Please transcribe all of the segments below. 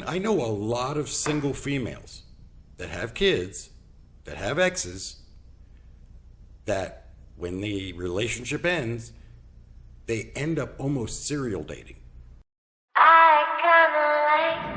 I know a lot of single females that have kids, that have exes, that when the relationship ends, they end up almost serial dating. I kinda like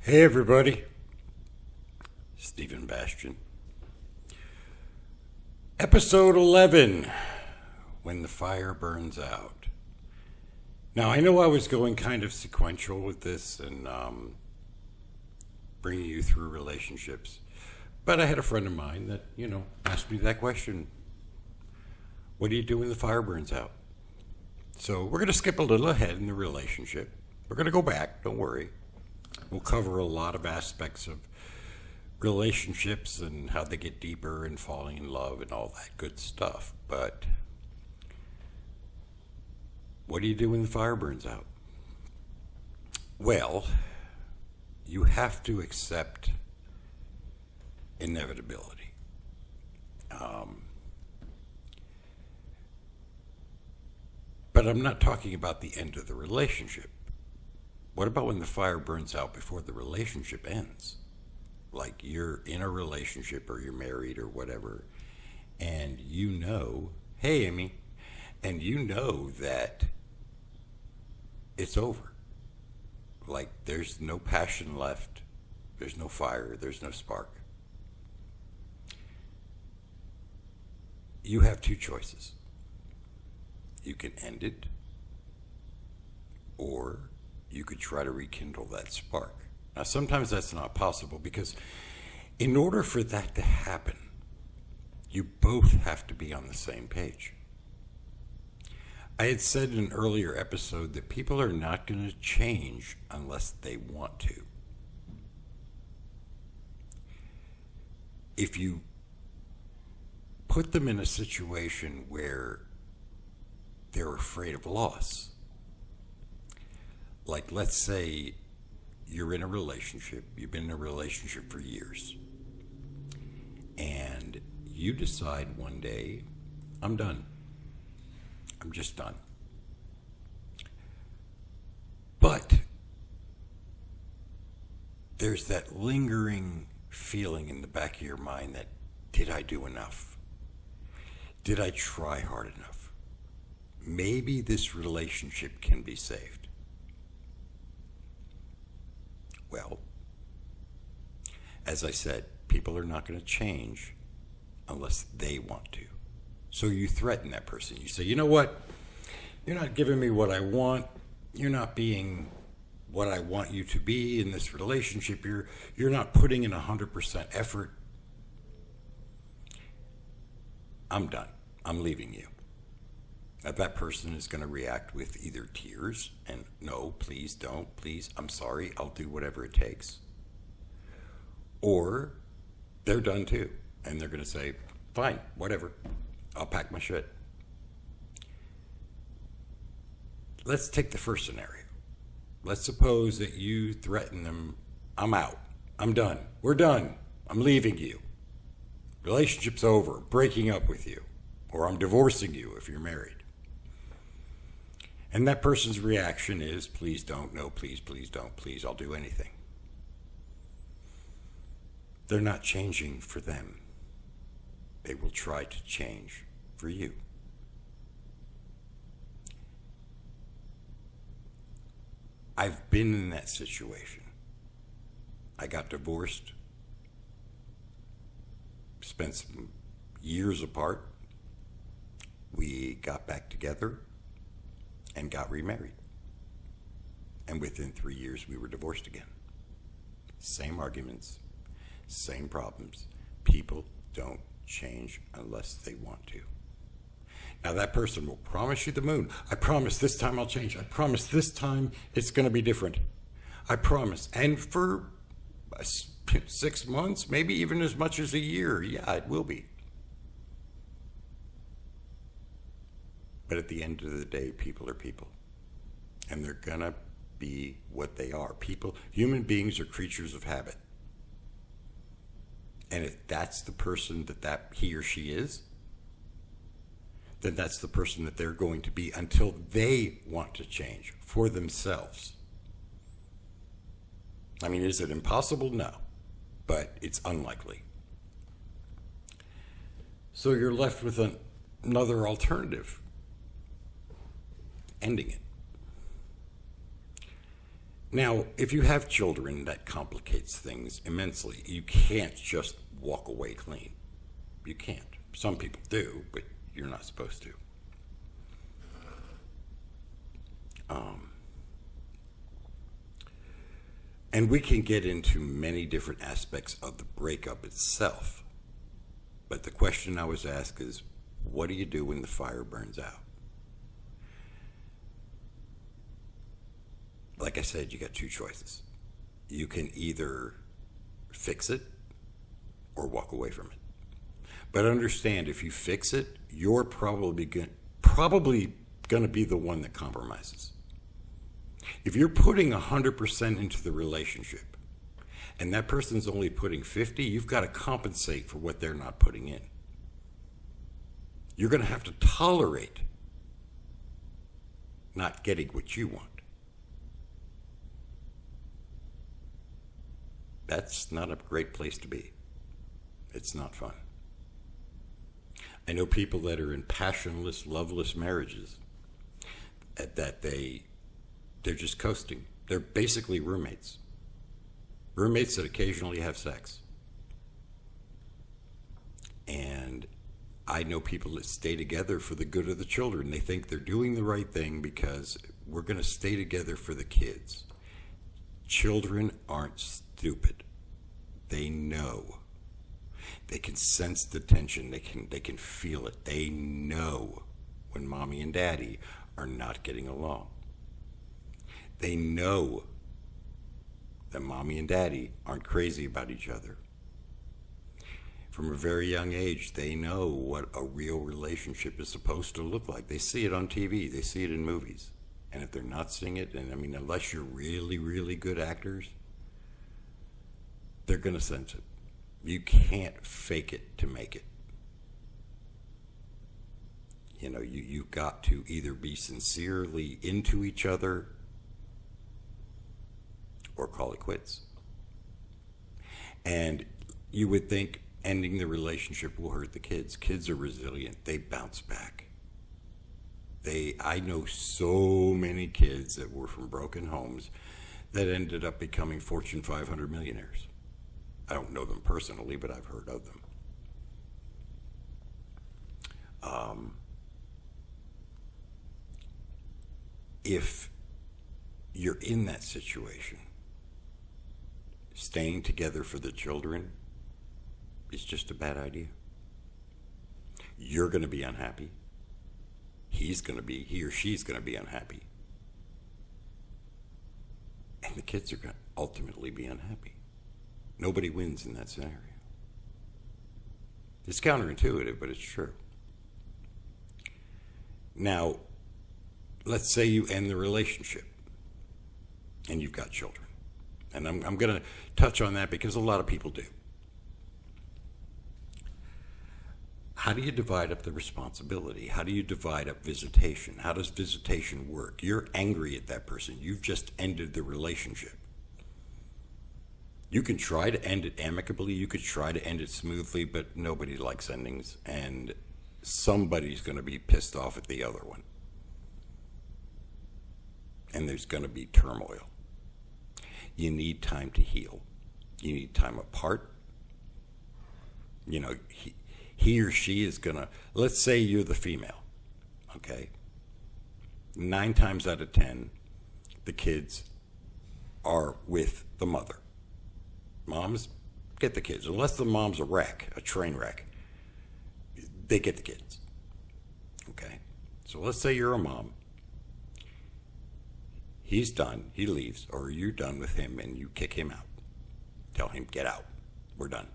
Hey everybody, Bastian. Episode 11, When the Fire Burns Out. Now I know I was going kind of sequential with this and bringing you through relationships, but I had a friend of mine that, asked me that question. What do you do when the fire burns out? So we're going to skip a little ahead in the relationship. We're going to go back, don't worry. We'll cover a lot of aspects of relationships and how they get deeper and falling in love and all that good stuff. But what do you do when the fire burns out? Well, you have to accept inevitability. But I'm not talking about the end of the relationship. What about when the fire burns out before the relationship ends? Like you're in a relationship or you're married or whatever, and hey Amy, and you know that it's over. Like there's no passion left, there's no fire, there's no spark. You have two choices. You can end it, or you could try to rekindle that spark. Now, sometimes that's not possible because in order for that to happen, you both have to be on the same page. I had said in an earlier episode that people are not going to change unless they want to. If you put them in a situation where they're afraid of loss, like let's say you're in a relationship, you've been in a relationship for years, and you decide one day, I'm done. I'm just done. But there's that lingering feeling in the back of your mind that, did I do enough? Did I try hard enough? Maybe this relationship can be saved. Well, as I said, people are not going to change unless they want to. So you threaten that person. You say, you know what? You're not giving me what I want. You're not being what I want you to be in this relationship. You're not putting in 100% effort. I'm done. I'm leaving you. Now, that person is going to react with either tears and no, please don't, please, I'm sorry, I'll do whatever it takes. Or they're done too, and they're going to say, fine, whatever, I'll pack my shit. Let's take the first scenario. Let's suppose that you threaten them, I'm out, I'm done, we're done, I'm leaving you. Relationship's over, breaking up with you, or I'm divorcing you if you're married. And that person's reaction is, please don't, no, please, please don't, please, I'll do anything. They're not changing for them. They will try to change for you. I've been in that situation. I got divorced, spent some years apart. We got back together and got remarried. And within 3 years, we were divorced again. Same arguments, same problems. People don't change unless they want to. Now, that person will promise you the moon. I promise this time I'll change. I promise this time it's going to be different. I promise. And for 6 months, maybe even as much as a year, yeah, it will be. But at the end of the day, people are people. And they're going to be what they are. People, human beings are creatures of habit. And if that's the person that he or she is, then that's the person that they're going to be until they want to change for themselves. I mean, is it impossible? No. But it's unlikely. So you're left with another alternative. Ending it. Now, if you have children, that complicates things immensely. You can't just walk away clean. You can't. Some people do, but you're not supposed to. And we can get into many different aspects of the breakup itself. But the question I was asked is, what do you do when the fire burns out? Like I said, you got two choices. You can either fix it or walk away from it. But understand, if you fix it, you're probably going to be the one that compromises. If you're putting 100% into the relationship and that person's only putting 50, you've got to compensate for what they're not putting in. You're going to have to tolerate not getting what you want. That's not a great place to be. It's not fun. I know people that are in passionless, loveless marriages that they're just coasting. They're basically roommates. Roommates that occasionally have sex. And I know people that stay together for the good of the children. They think they're doing the right thing because we're going to stay together for the kids. Children aren't stupid. They know. They can sense the tension. They can feel it. They know when mommy and daddy are not getting along. They know that mommy and daddy aren't crazy about each other. From a very young age, they know what a real relationship is supposed to look like. They see it on TV. They see it in movies. And if they're not seeing it, and I mean, unless you're really, really good actors, they're going to sense it. You can't fake it to make it. You know, you've got to either be sincerely into each other or call it quits. And you would think ending the relationship will hurt the kids. Kids are resilient. They bounce back. I know so many kids that were from broken homes that ended up becoming Fortune 500 millionaires. I don't know them personally, but I've heard of them. If you're in that situation, staying together for the children is just a bad idea. You're going to be unhappy. He or she's going to be unhappy. And the kids are going to ultimately be unhappy. Nobody wins in that scenario. It's counterintuitive, but it's true. Now, let's say you end the relationship and you've got children. And I'm going to touch on that because a lot of people do. How do you divide up the responsibility? How do you divide up visitation? How does visitation work? You're angry at that person. You've just ended the relationship. You can try to end it amicably. You could try to end it smoothly, but nobody likes endings. And somebody's going to be pissed off at the other one. And there's going to be turmoil. You need time to heal. You need time apart. You know, he or she is going to, let's say you're the female, okay? 9 times out of 10, the kids are with the mother. Moms get the kids. Unless the mom's a wreck, a train wreck, they get the kids, okay? So let's say you're a mom. He's done, he leaves, or you're done with him and you kick him out. Tell him, get out, we're done.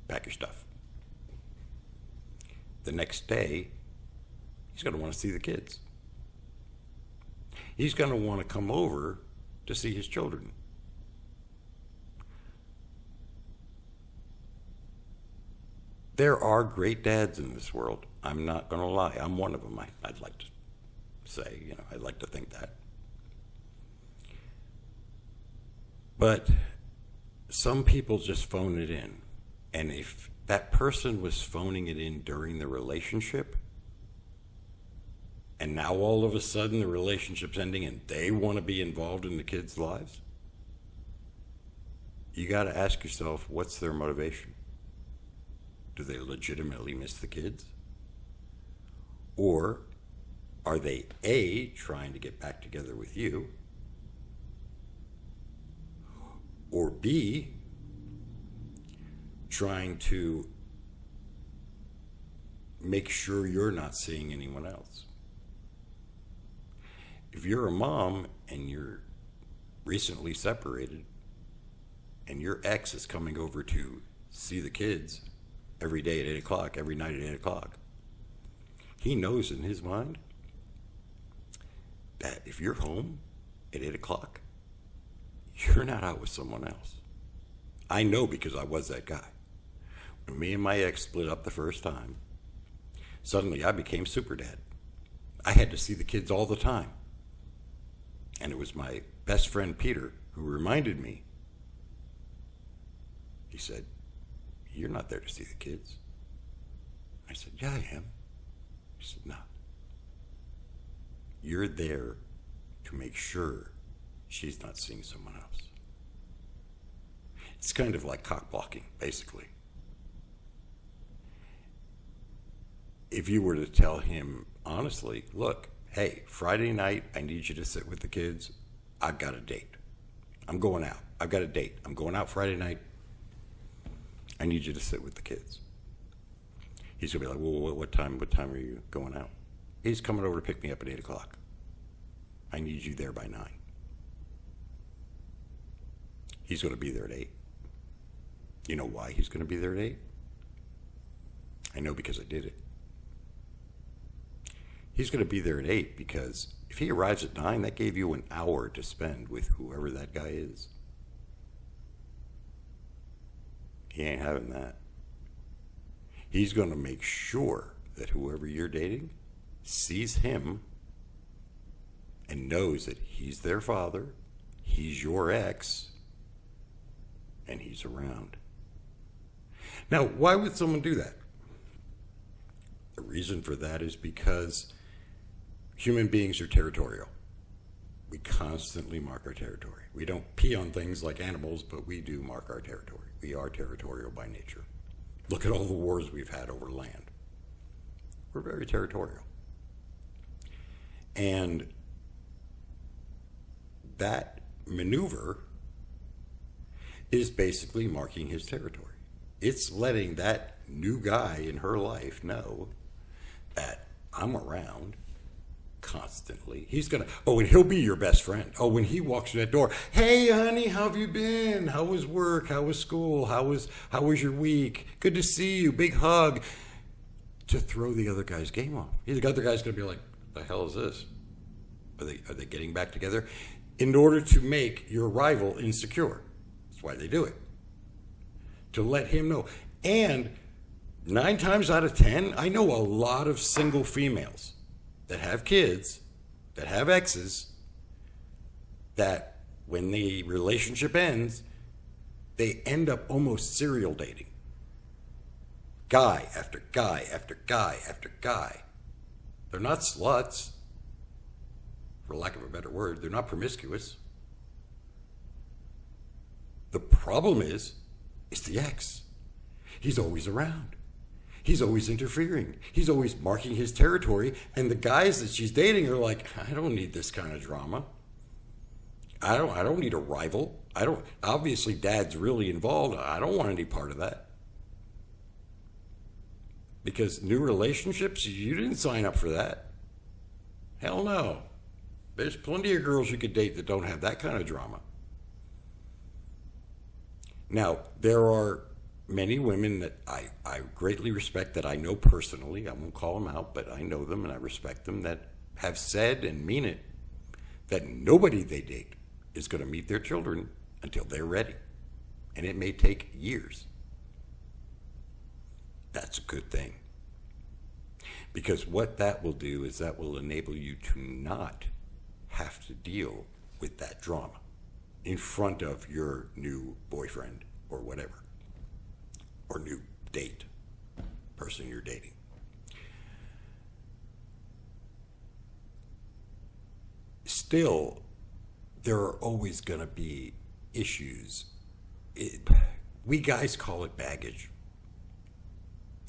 Pack your stuff. The next day, He's going to want to see the kids. He's going to want to come over to see his children. There are great dads in this world. I'm not going to lie. I'm one of them. I'd like to say, I'd like to think that. But some people just phone it in. And if that person was phoning it in during the relationship, and now all of a sudden the relationship's ending and they want to be involved in the kids' lives, you got to ask yourself, what's their motivation? Do they legitimately miss the kids? Or are they A, trying to get back together with you, or B, trying to make sure you're not seeing anyone else? If you're a mom and you're recently separated and your ex is coming over to see the kids every day at 8 o'clock, every night at 8 o'clock, he knows in his mind that if you're home at 8 o'clock, you're not out with someone else. I know because I was that guy. When me and my ex split up the first time, suddenly I became super dad. I had to see the kids all the time. And it was my best friend Peter who reminded me. He said, "You're not there to see the kids." I said, "Yeah, I am." He said, "No. You're there to make sure she's not seeing someone else." It's kind of like cock blocking, basically. If you were to tell him honestly, look, hey, Friday night, I need you to sit with the kids. I've got a date. I'm going out. I've got a date. I'm going out Friday night. I need you to sit with the kids. He's going to be like, well, what time are you going out? He's coming over to pick me up at 8 o'clock. I need you there by 9. He's going to be there at 8. You know why he's going to be there at 8? I know because I did it. He's going to be there at 8 because if he arrives at 9, that gave you an hour to spend with whoever that guy is. He ain't having that. He's going to make sure that whoever you're dating sees him and knows that he's their father, he's your ex, and he's around. Now, why would someone do that? The reason for that is because human beings are territorial. We constantly mark our territory. We don't pee on things like animals, but we do mark our territory. We are territorial by nature. Look at all the wars we've had over land. We're very territorial. And that maneuver is basically marking his territory. It's letting that new guy in her life know that I'm around constantly. He's gonna, and he'll be your best friend. Oh, when he walks through that door, hey honey, how have you been? How was work? How was school? How was your week? Good to see you. Big hug. To throw the other guy's game off. The other guy's gonna be like, the hell is this? Are they getting back together? In order to make your rival insecure. That's why they do it. To let him know. And 9 times out of 10, I know a lot of single females that have kids, that have exes, that when the relationship ends, they end up almost serial dating. Guy after guy after guy after guy. They're not sluts, for lack of a better word. They're not promiscuous. The problem is the ex. He's always around. He's always interfering. He's always marking his territory. And the guys that she's dating are like, I don't need this kind of drama. I don't need a rival. Obviously dad's really involved. I don't want any part of that. Because new relationships, you didn't sign up for that. Hell no. There's plenty of girls you could date that don't have that kind of drama. Now, there are many women that I greatly respect, that I know personally, I won't call them out, but I know them and I respect them, that have said and mean it, that nobody they date is going to meet their children until they're ready. And it may take years. That's a good thing. Because what that will do is that will enable you to not have to deal with that drama in front of your new boyfriend or whatever, or new date, person you're dating. Still, there are always going to be issues. We guys call it baggage.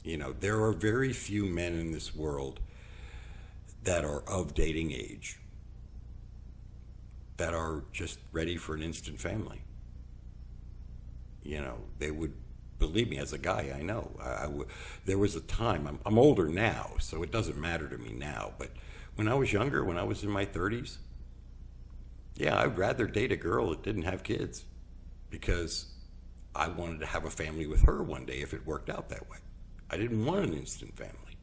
You know, there are very few men in this world that are of dating age that are just ready for an instant family. You know, they would, believe me, as a guy, I know. There was a time, I'm older now, so it doesn't matter to me now, but when I was younger, when I was in my 30s, yeah, I'd rather date a girl that didn't have kids because I wanted to have a family with her one day if it worked out that way. I didn't want an instant family.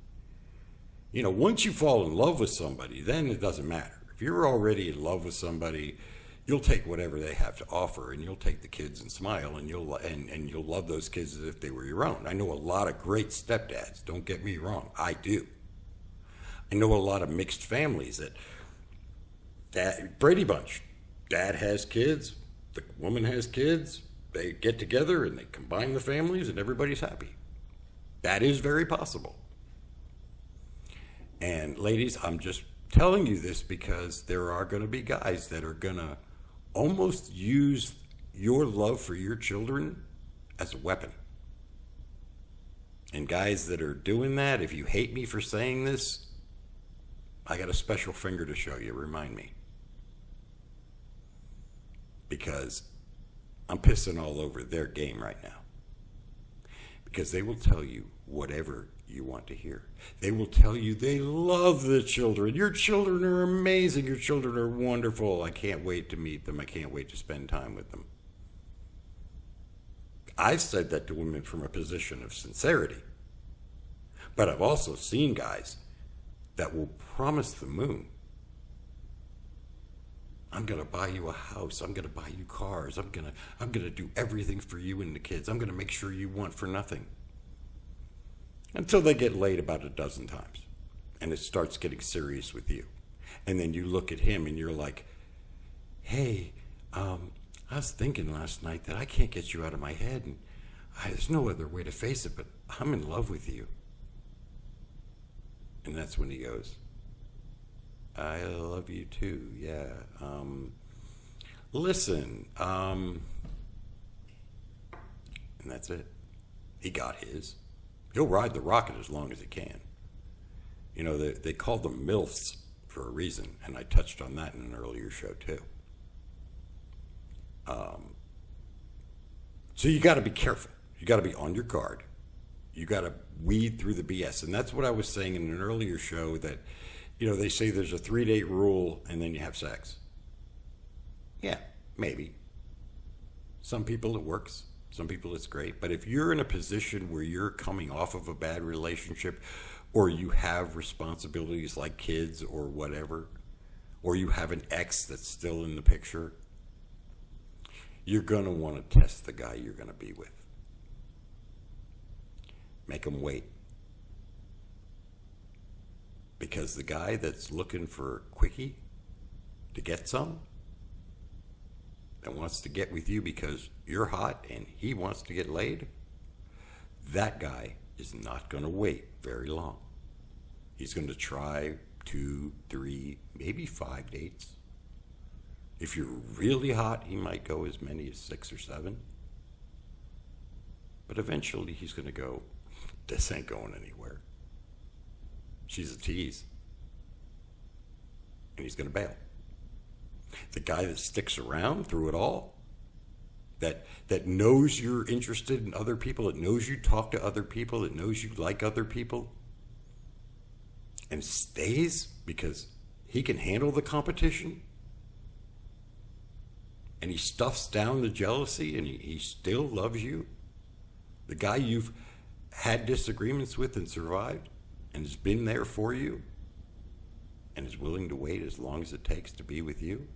You know, once you fall in love with somebody, then it doesn't matter. If you're already in love with somebody, you'll take whatever they have to offer, and you'll take the kids and smile, and you'll love those kids as if they were your own. I know a lot of great stepdads, don't get me wrong, I do. I know a lot of mixed families that Brady Bunch, dad has kids, the woman has kids, they get together and they combine the families and everybody's happy. That is very possible. And ladies, I'm just telling you this because there are going to be guys that are going to almost use your love for your children as a weapon. And guys that are doing that, if you hate me for saying this, I got a special finger to show you, remind me. Because I'm pissing all over their game right now. Because they will tell you whatever you want to hear. They will tell you they love the children. Your children are amazing. Your children are wonderful. I can't wait to meet them. I can't wait to spend time with them. I've said that to women from a position of sincerity. But I've also seen guys that will promise the moon. I'm going to buy you a house. I'm going to buy you cars. I'm going to do everything for you and the kids. I'm going to make sure you want for nothing. Until they get laid about a dozen times. And it starts getting serious with you. And then you look at him and you're like, hey, I was thinking last night that I can't get you out of my head. And there's no other way to face it, but I'm in love with you. And that's when he goes, I love you too, yeah. Listen, and that's it. He got his. He'll ride the rocket as long as he can. You know, they called them MILFs for a reason, and I touched on that in an earlier show too. So you got to be careful. You got to be on your guard. You got to weed through the BS. And that's what I was saying in an earlier show, that, you know, they say there's a 3-date rule and then you have sex. Yeah, maybe. Some people it works. Some people it's great. But if you're in a position where you're coming off of a bad relationship, or you have responsibilities like kids or whatever, or you have an ex that's still in the picture, you're going to want to test the guy you're going to be with. Make him wait. Because the guy that's looking for a quickie to get some, that wants to get with you because you're hot and he wants to get laid, that guy is not going to wait very long. He's going to try 2, 3, maybe 5 dates. If you're really hot, he might go as many as 6 or 7. But eventually he's going to go, this ain't going anywhere. She's a tease. And he's going to bail. The guy that sticks around through it all, that knows you're interested in other people, that knows you talk to other people, that knows you like other people, and stays because he can handle the competition, and he stuffs down the jealousy, and he still loves you, The guy you've had disagreements with and survived and has been there for you and is willing to wait as long as it takes to be with you,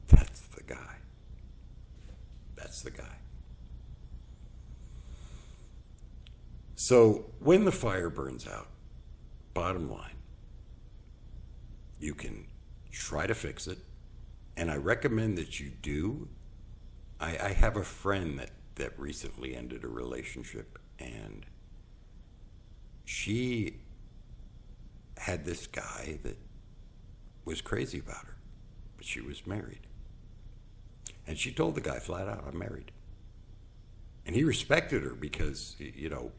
that's the guy. That's the guy. So when the fire burns out, bottom line, you can try to fix it, and I recommend that you do. I have a friend that recently ended a relationship, and she had this guy that was crazy about her, but she was married. And she told the guy flat out, I'm married. And he respected her because, you know,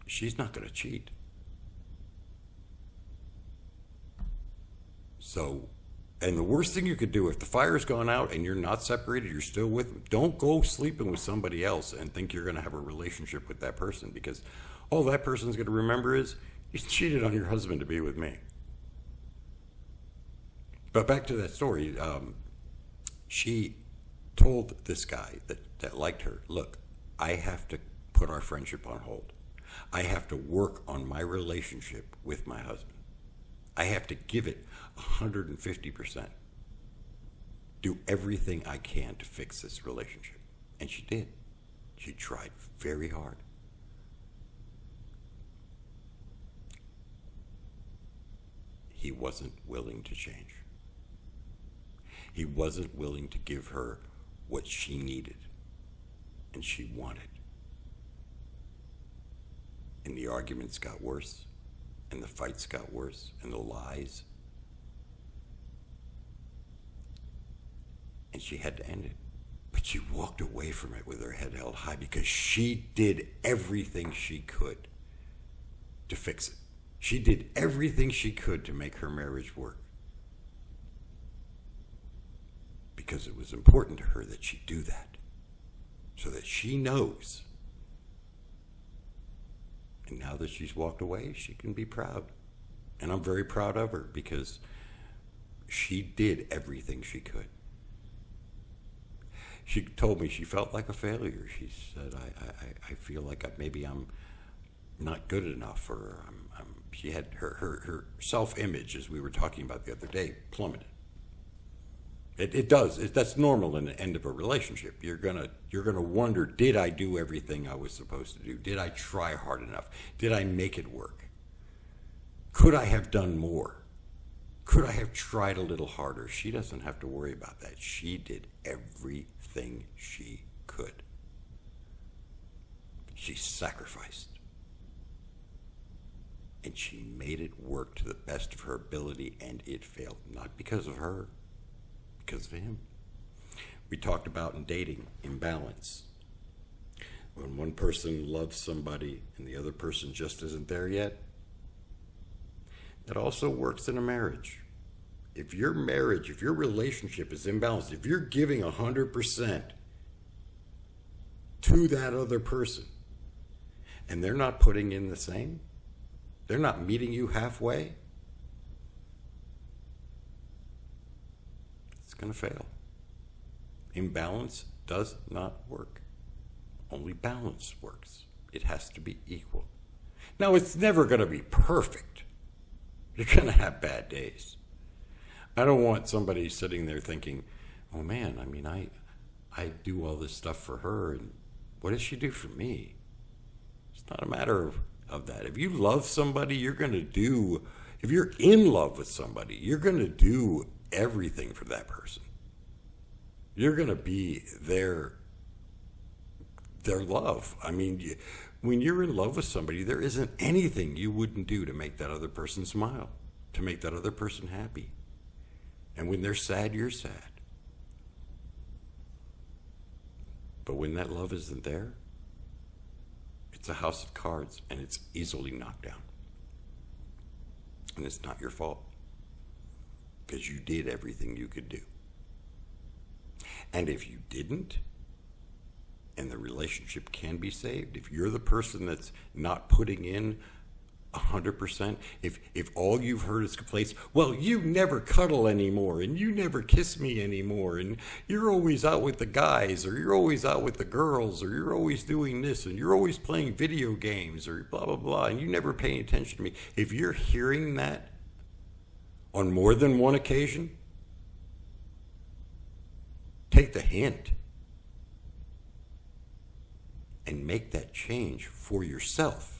she's not going to cheat. So, and the worst thing you could do, if the fire's gone out and you're not separated, you're still with them, don't go sleeping with somebody else and think you're going to have a relationship with that person, because all that person's going to remember is, you cheated on your husband to be with me. But back to that story, she told this guy that liked her, look, I have to put our friendship on hold. I have to work on my relationship with my husband. I have to give it 150%. Do everything I can to fix this relationship. And she did. She tried very hard. He wasn't willing to change. He wasn't willing to give her what she needed and she wanted. And the arguments got worse, and the fights got worse, and the lies. And she had to end it. But she walked away from it with her head held high because she did everything she could to fix it. She did everything she could to make her marriage work. Because it was important to her that she do that. So that she knows. And now that she's walked away, she can be proud. And I'm very proud of her because she did everything she could. She told me she felt like a failure. She said, I feel like maybe I'm not good enough, or she had her self-image, as we were talking about the other day, plummeted. It does. That's normal in the end of a relationship. You're gonna wonder, did I do everything I was supposed to do? Did I try hard enough? Did I make it work? Could I have done more? Could I have tried a little harder? She doesn't have to worry about that. She did everything she could. She sacrificed. And she made it work to the best of her ability, and it failed. Not because of her, because of him. We talked about in dating, imbalance. When one person loves somebody and the other person just isn't there yet, that also works in a marriage. If your marriage, if your relationship is imbalanced, if you're giving 100% to that other person and they're not putting in the same, they're not meeting you halfway, it's going to fail. Imbalance does not work. Only balance works. It has to be equal. Now, it's never going to be perfect. You're going to have bad days. I don't want somebody sitting there thinking, oh man, I mean, I do all this stuff for her, and what does she do for me? It's not a matter of that. If you love somebody, you're going to do, if you're in love with somebody, you're going to do everything for that person. You're going to be their love. I mean, when you're in love with somebody, there isn't anything you wouldn't do to make that other person smile, to make that other person happy. And when they're sad, you're sad. But when that love isn't there, it's a house of cards, and it's easily knocked down. And it's not your fault, because you did everything you could do. And if you didn't, and the relationship can be saved, if you're the person that's not putting in 100%. If all you've heard is complaints, well, you never cuddle anymore, and you never kiss me anymore, and you're always out with the guys, or you're always out with the girls, or you're always doing this, and you're always playing video games, or blah, blah, blah, and you never pay attention to me. If you're hearing that on more than one occasion, take the hint and make that change for yourself.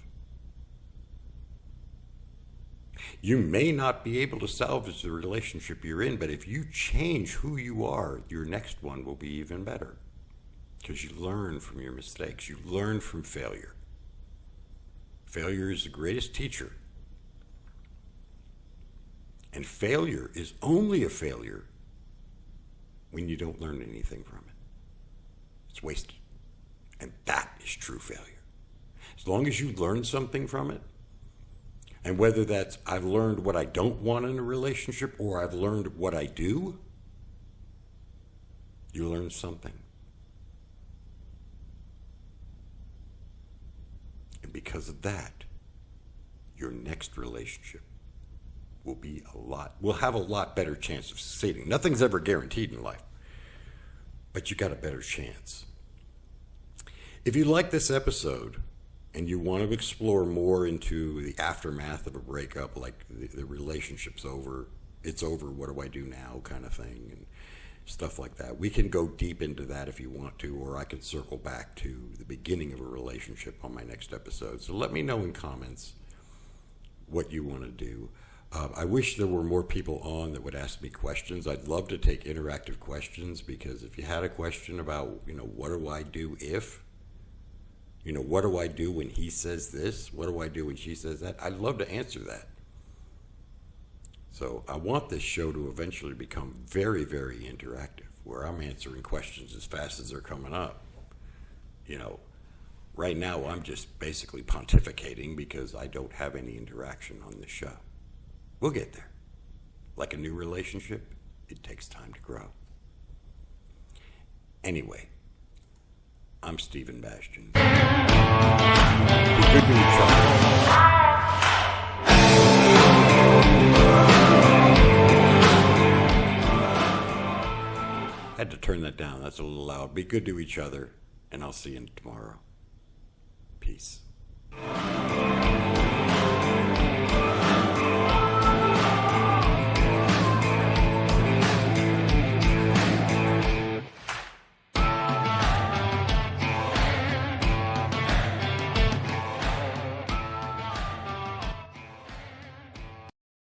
You may not be able to salvage the relationship you're in, but if you change who you are, your next one will be even better. Because you learn from your mistakes. You learn from failure. Failure is the greatest teacher. And failure is only a failure when you don't learn anything from it. It's wasted. And that is true failure. As long as you learn something from it, and whether that's I've learned what I don't want in a relationship or I've learned what I do, you learn something. And because of that, your next relationship will have a lot better chance of succeeding. Nothing's ever guaranteed in life, but you got a better chance. If you like this episode, and you want to explore more into the aftermath of a breakup, like the relationship's over, it's over, what do I do now kind of thing, and stuff like that. We can go deep into that if you want to, or I can circle back to the beginning of a relationship on my next episode. So let me know in comments what you want to do. I wish there were more people on that would ask me questions. I'd love to take interactive questions, because if you had a question about, what do I do if, what do I do when he says this? What do I do when she says that? I'd love to answer that. So I want this show to eventually become very, very interactive, where I'm answering questions as fast as they're coming up. Right now I'm just basically pontificating because I don't have any interaction on this show. We'll get there. Like a new relationship, it takes time to grow. Anyway, I'm Stephen Bastian. Be good to each other. Had to turn that down. That's a little loud. Be good to each other, and I'll see you tomorrow. Peace.